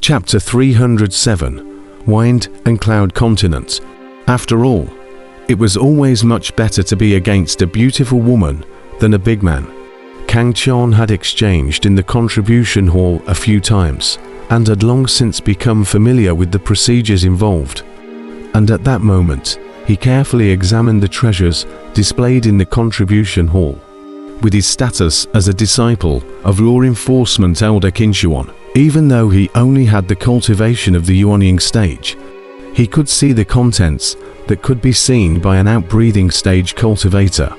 Chapter 307. Wind and Cloud Continent. After all, it was always much better to be against a beautiful woman than a big man. Kang Chon had exchanged in the contribution hall a few times, and had long since become familiar with the procedures involved. And at that moment, he carefully examined the treasures displayed in the contribution hall. With his status as a disciple of law enforcement elder Qinchuan, even though he only had the cultivation of the Yuanying stage, he could see the contents that could be seen by an outbreathing stage cultivator.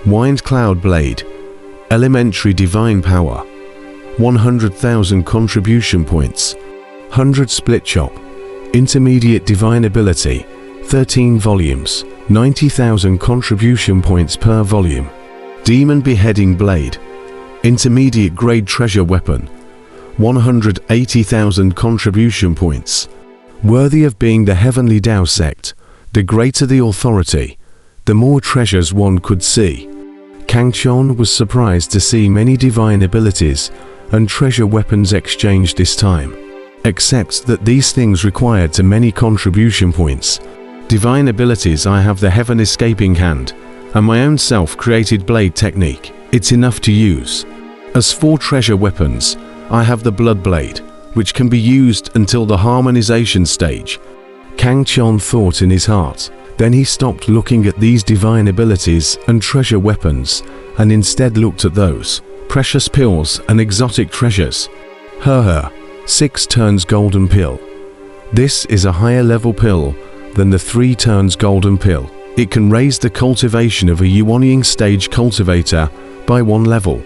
Wind Cloud Blade, Elementary Divine Power, 100,000 contribution points, 100 Split Chop, Intermediate Divine Ability, 13 volumes, 90,000 contribution points per volume. Demon Beheading Blade, Intermediate Grade Treasure Weapon, 180,000 contribution points. Worthy of being the Heavenly Tao sect, the greater the authority, the more treasures one could see. Kang Chon was surprised to see many divine abilities and treasure weapons exchanged this time, except that these things required too many contribution points. Divine abilities: I have the Heaven Escaping Hand and my own self-created blade technique. It's enough to use. As for treasure weapons, I have the Blood Blade, which can be used until the harmonization stage. Kang Chon thought in his heart. Then he stopped looking at these divine abilities and treasure weapons, and instead looked at those precious pills and exotic treasures. 6 turns golden pill. This is a higher level pill than the 3 turns golden pill. It can raise the cultivation of a Yuanying stage cultivator by 1 level.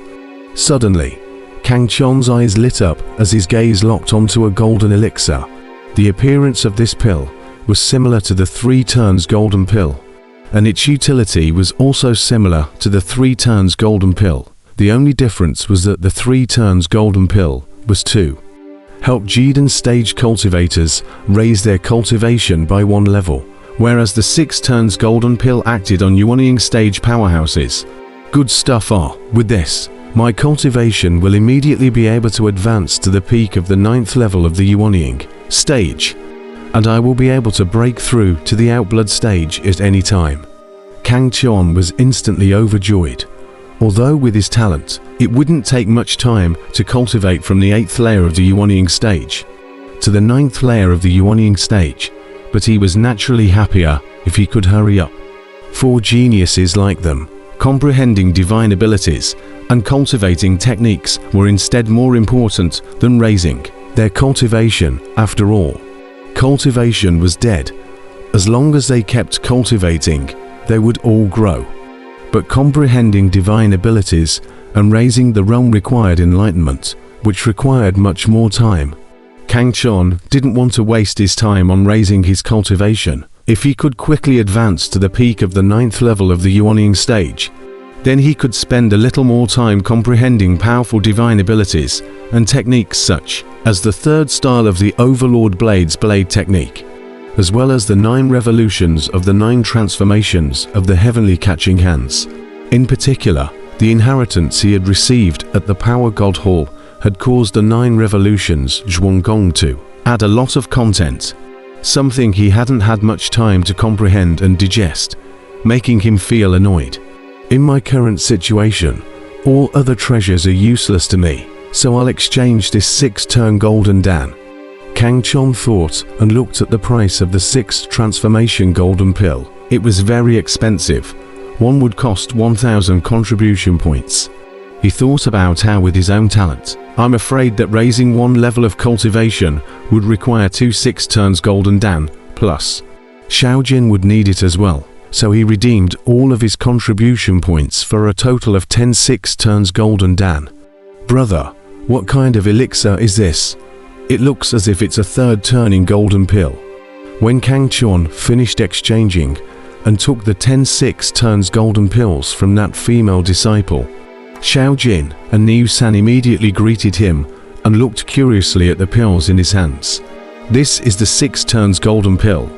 Suddenly, Kang Chon's eyes lit up as his gaze locked onto a golden elixir. The appearance of this pill was similar to the 3 turns golden pill, and its utility was also similar to the 3 turns golden pill. The only difference was that the 3 turns golden pill was to help Jidan stage cultivators raise their cultivation by 1 level, whereas the 6 turns golden pill acted on Yuanying stage powerhouses. Good stuff. With this, my cultivation will immediately be able to advance to the peak of the 9th level of the Yuanying stage, and I will be able to break through to the outblood stage at any time. Kang Chon was instantly overjoyed. Although with his talent, it wouldn't take much time to cultivate from the 8th layer of the Yuanying stage to the 9th layer of the Yuanying stage, but he was naturally happier if he could hurry up. For geniuses like them, comprehending divine abilities and cultivating techniques were instead more important than raising their cultivation. After all, cultivation was dead. As long as they kept cultivating, they would all grow. But comprehending divine abilities and raising the realm required enlightenment, which required much more time. Kang Chon didn't want to waste his time on raising his cultivation. If he could quickly advance to the peak of the 9th level of the Yuanying stage, then he could spend a little more time comprehending powerful divine abilities and techniques such as the 3rd style of the Overlord Blade's blade technique, as well as the 9 revolutions of the 9 transformations of the Heavenly Catching Hands. In particular, the inheritance he had received at the Power God Hall had caused the 9 revolutions Zhuanggong to add a lot of content, something he hadn't had much time to comprehend and digest, making him feel annoyed. In my current situation, all other treasures are useless to me, so I'll exchange this 6-turn golden dan. Kang Chon thought and looked at the price of the 6th transformation golden pill. It was very expensive. One would cost 1,000 contribution points. He thought about how with his own talent, I'm afraid that raising 1 level of cultivation would require 2 6 turns golden dan, plus Xiaojin would need it as well. So he redeemed all of his contribution points for a total of 10 6 turns golden dan. Brother, what kind of elixir is this? It looks as if it's a 3rd turning golden pill. When Kang Chon finished exchanging and took the 10 6 turns golden pills from that female disciple, Xiaojin and Niu San immediately greeted him and looked curiously at the pills in his hands. This is the 6 turns golden pill.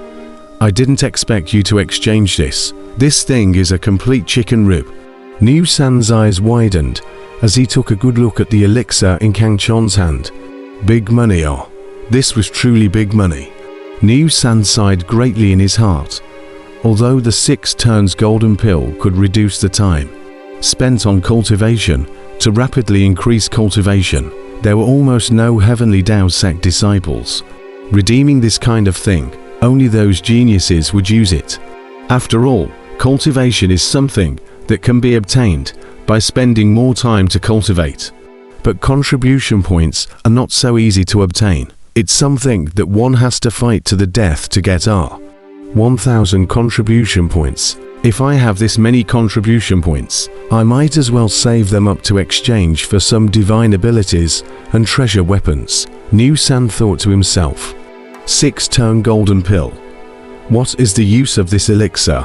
I didn't expect you to exchange this. This thing is a complete chicken rib. Niu San's eyes widened as he took a good look at the elixir in Kang Chon's hand. Big money. This was truly big money. Niu San sighed greatly in his heart. Although the 6 turns golden pill could reduce the time spent on cultivation to rapidly increase cultivation, there were almost no heavenly Dao sect disciples redeeming this kind of thing. Only those geniuses would use it. After all, cultivation is something that can be obtained by spending more time to cultivate. But contribution points are not so easy to obtain. It's something that one has to fight to the death to get. 1,000 contribution points. If I have this many contribution points, I might as well save them up to exchange for some divine abilities and treasure weapons, Niu San thought to himself. 6-turn golden pill. What is the use of this elixir?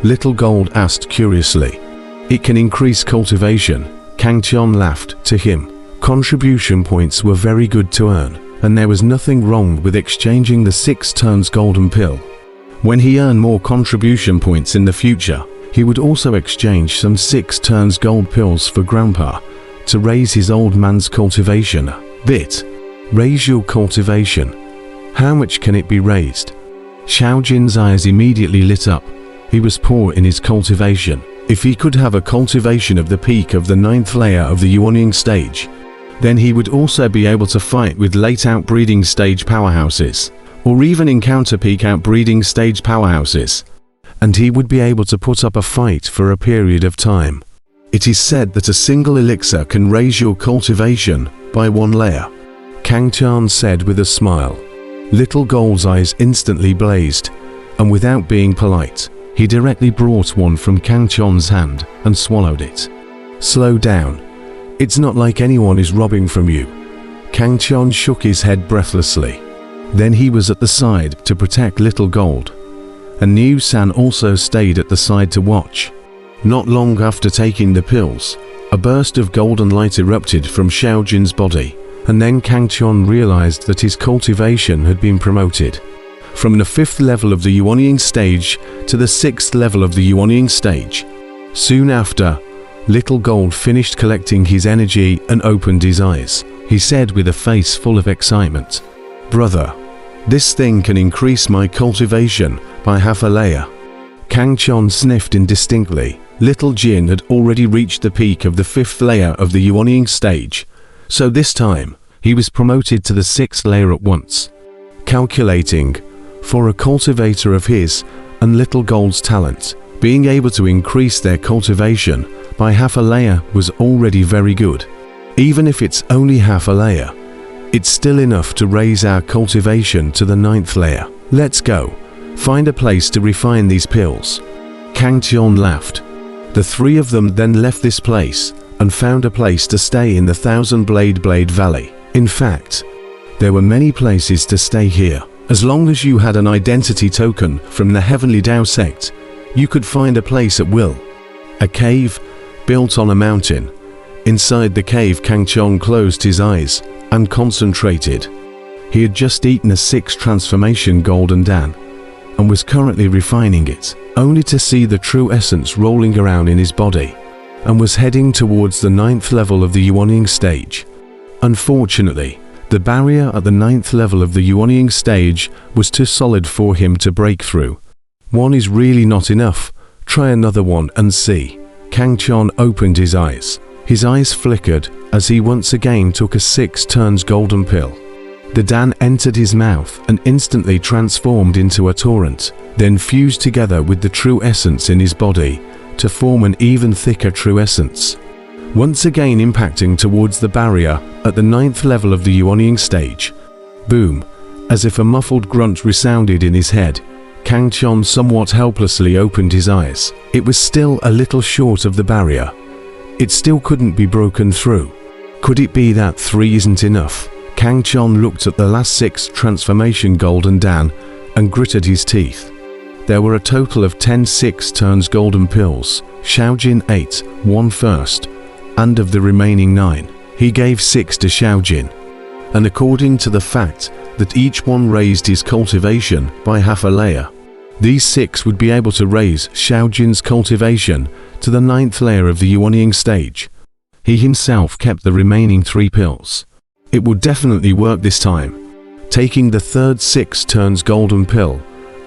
Little Gold asked curiously. It can increase cultivation. Kang Qian laughed to him. Contribution points were very good to earn, and there was nothing wrong with exchanging the 6 turns golden pill. When he earned more contribution points in the future, he would also exchange some 6 turns gold pills for Grandpa to raise his old man's cultivation a bit. Raise your cultivation. How much can it be raised? Xiaojin's eyes immediately lit up. He was poor in his cultivation. If he could have a cultivation of the peak of the 9th layer of the Yuanying stage, then he would also be able to fight with late outbreeding stage powerhouses, or even encounter peak outbreeding stage powerhouses, and he would be able to put up a fight for a period of time. It is said that a single elixir can raise your cultivation by 1 layer, Kang Qian said with a smile. Little Gold's eyes instantly blazed, and without being polite, he directly brought one from Kang Qian's hand and swallowed it. Slow down. It's not like anyone is robbing from you. Kang Qian shook his head breathlessly. Then he was at the side to protect Little Gold, and Niu San also stayed at the side to watch. Not long after taking the pills, a burst of golden light erupted from Xiaojin's body, and then Kang Qian realized that his cultivation had been promoted from the 5th level of the Yuanying stage to the 6th level of the Yuanying stage. Soon after, Little Gold finished collecting his energy and opened his eyes. He said with a face full of excitement, "Brother, this thing can increase my cultivation by half a layer." Kang Qian sniffed indistinctly. Little Jin had already reached the peak of the 5th layer of the Yuanying stage, so this time, he was promoted to the 6th layer at once. Calculating, for a cultivator of his and Little Gold's talent, being able to increase their cultivation by half a layer was already very good. Even if it's only half a layer, it's still enough to raise our cultivation to the 9th layer. Let's go. Find a place to refine these pills. Kang Qian laughed. The 3 of them then left this place and found a place to stay in the Thousand Blade Valley. In fact, there were many places to stay here. As long as you had an identity token from the Heavenly Dao sect, you could find a place at will. A cave built on a mountain. Inside the cave, Kang Qian closed his eyes and concentrated. He had just eaten a 6 transformation golden dan and was currently refining it, only to see the true essence rolling around in his body, and was heading towards the 9th level of the Yuanying stage. Unfortunately, the barrier at the 9th level of the Yuanying stage was too solid for him to break through. One is really not enough. Try another one and see. Kang Qian opened his eyes. His eyes flickered as he once again took a 6 turns golden pill. The dan entered his mouth and instantly transformed into a torrent, then fused together with the true essence in his body to form an even thicker true essence, once again impacting towards the barrier at the 9th level of the Yuanying stage. Boom! As if a muffled grunt resounded in his head, Kang Qian somewhat helplessly opened his eyes. It was still a little short of the barrier. It still couldn't be broken through. Could it be that 3 isn't enough? Kang Qian looked at the last 6 transformation golden dan and gritted his teeth. There were a total of 10 6 turns golden pills. Xiaojin ate 1 first, and of the remaining 9, he gave 6 to Xiaojin. And according to the fact that each one raised his cultivation by half a layer, these 6 would be able to raise Xiaojin's cultivation to the 9th layer of the Yuanying stage. He himself kept the remaining 3 pills. It would definitely work this time. Taking the third 6 turns golden pill,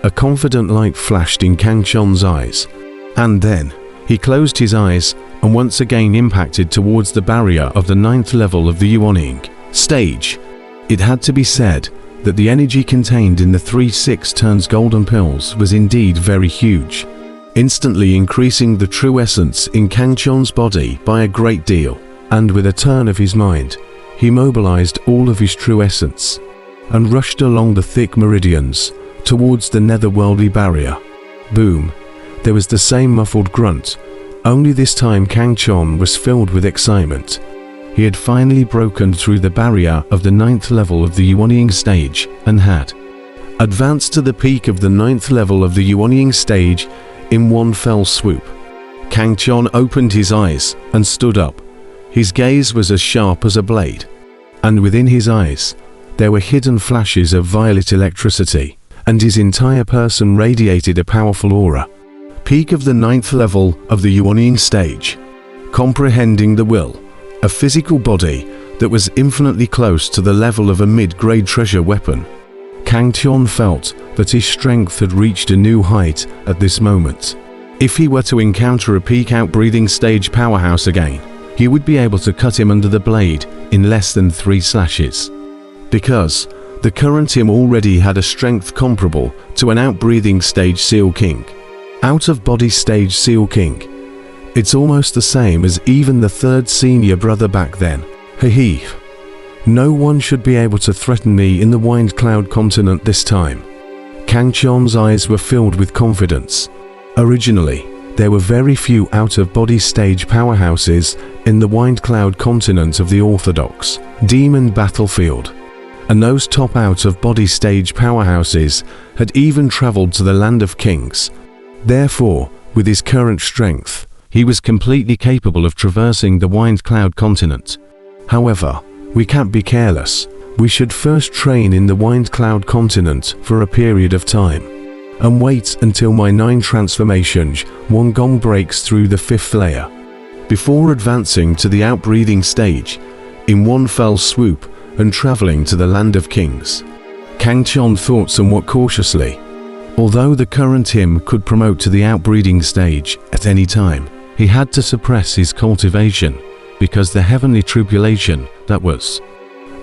a confident light flashed in Kang Chon's eyes. And then, he closed his eyes and once again impacted towards the barrier of the 9th level of the ushering stage. It had to be said that the energy contained in the 3 6 turns golden pills was indeed very huge, instantly increasing the true essence in Kang Chon's body by a great deal, and with a turn of his mind, he mobilized all of his true essence and rushed along the thick meridians towards the netherworldly barrier. Boom! There was the same muffled grunt, only this time Kang Chon was filled with excitement. He had finally broken through the barrier of the 9th level of the ushering stage and had advanced to the peak of the 9th level of the ushering stage in one fell swoop. Kang Chon opened his eyes and stood up. His gaze was as sharp as a blade, and within his eyes there were hidden flashes of violet electricity, and his entire person radiated a powerful aura. Peak of the 9th level of the ushering stage, comprehending the will, a physical body that was infinitely close to the level of a mid-grade treasure weapon. Kang Chon felt that his strength had reached a new height at this moment. If he were to encounter a peak outbreathing stage powerhouse again, he would be able to cut him under the blade in less than 3 slashes. Because the current him already had a strength comparable to an outbreathing stage Seal King. Out of body stage Seal King. It's almost the same as even the 3rd senior brother back then. Hee. No one should be able to threaten me in the Wind Cloud continent this time. Kang Chon's eyes were filled with confidence. Originally, there were very few out-of-body stage powerhouses in the Wind Cloud continent of the Orthodox Demon battlefield, and those top out-of-body stage powerhouses had even traveled to the Land of Kings. Therefore, with his current strength, he was completely capable of traversing the Wind Cloud continent. However, we can't be careless. We should first train in the Wind Cloud continent for a period of time, and wait until my 9 transformations one gong breaks through the 5th layer, before advancing to the outbreathing stage in one fell swoop and traveling to the Land of Kings. Kang Chon thought somewhat cautiously. Although the current him could promote to the outbreeding stage at any time, he had to suppress his cultivation, because the heavenly tribulation that was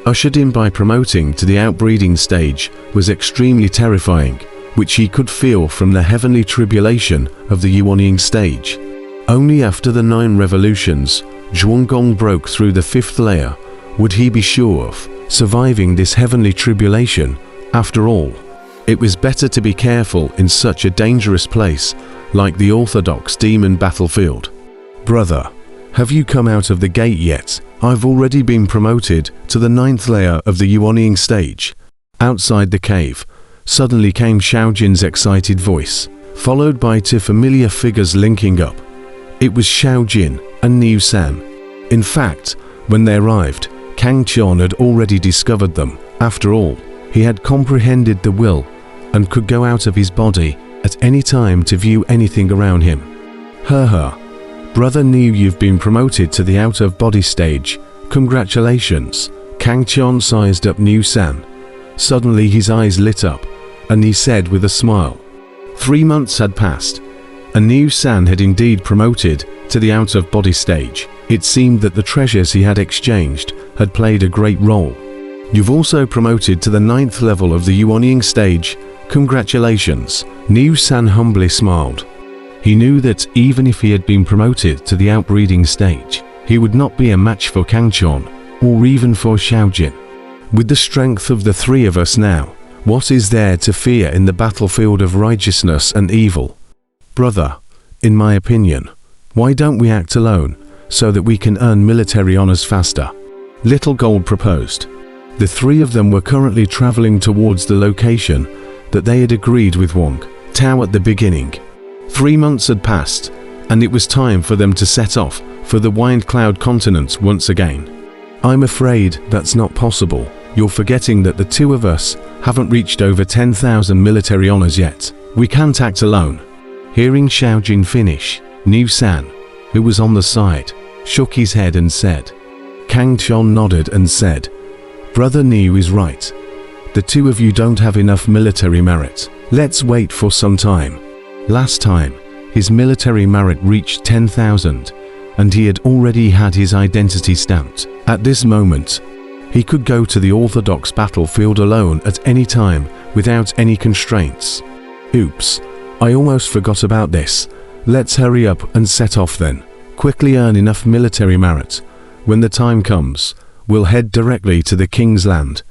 ushered in by promoting to the outbreeding stage was extremely terrifying, which he could feel from the heavenly tribulation of the ushering stage. Only after the 9 revolutions, Zhuanggong broke through the 5th layer, would he be sure of surviving this heavenly tribulation. After all, it was better to be careful in such a dangerous place like the Orthodox Demon battlefield. Brother, have you come out of the gate yet? I've already been promoted to the 9th layer of the ushering stage. Outside the cave, suddenly came Xiaojin's excited voice, followed by 2 familiar figures linking up. It was Xiaojin and Niu San. In fact, when they arrived, Kang Chon had already discovered them. After all, he had comprehended the will and could go out of his body at any time to view anything around him. Brother Niu, you've been promoted to the out-of-body stage. Congratulations. Kang Chon sized up Niu San. Suddenly his eyes lit up, and he said with a smile. 3 months had passed, and Niu San had indeed promoted to the out-of-body stage. It seemed that the treasures he had exchanged had played a great role. You've also promoted to the 9th level of the ushering stage. Congratulations. Niu San humbly smiled. He knew that even if he had been promoted to the outbreeding stage, he would not be a match for Kang Chon, or even for Xiaojin. With the strength of the 3 of us now, what is there to fear in the battlefield of righteousness and evil? Brother, in my opinion, why don't we act alone, so that we can earn military honors faster? Little Gold proposed. The 3 of them were currently traveling towards the location that they had agreed with Wang Tao at the beginning. 3 months had passed, and it was time for them to set off for the Wind Cloud continent once again. I'm afraid that's not possible. You're forgetting that the 2 of us haven't reached over 10,000 military honors yet. We can't act alone. Hearing Xiaojin finish, Niu San, who was on the side, shook his head and said. Kang Chon nodded and said, Brother Niu is right. The two of you don't have enough military merit. Let's wait for some time. Last time, his military merit reached 10,000, and he had already had his identity stamped. At this moment, he could go to the Orthodox battlefield alone at any time without any constraints. Oops, I almost forgot about this. Let's hurry up and set off then. Quickly earn enough military merit. When the time comes, we'll head directly to the King's Land,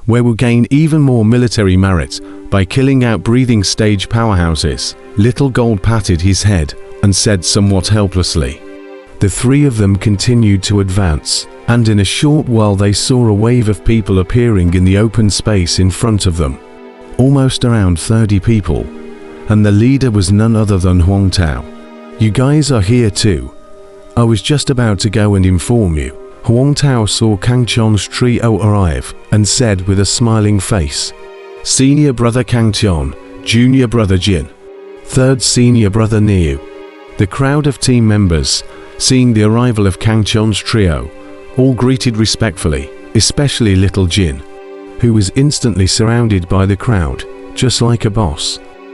where we'll gain even more military merit by killing out breathing stage powerhouses. Little Gold patted his head and said somewhat helplessly. The three of them continued to advance, and in a short while they saw a wave of people appearing in the open space in front of them. Almost around 30 people, and the leader was none other than Huang Tao. You guys are here too. I was just about to go and inform you. Huang Tao saw Kang Chon's trio arrive and said with a smiling face, Senior Brother Kang Chon, Junior Brother Jin, Third Senior Brother Niu. The crowd of team members, seeing the arrival of Kang Chon's trio, all greeted respectfully, especially little Jin, who was instantly surrounded by the crowd, just like a boss.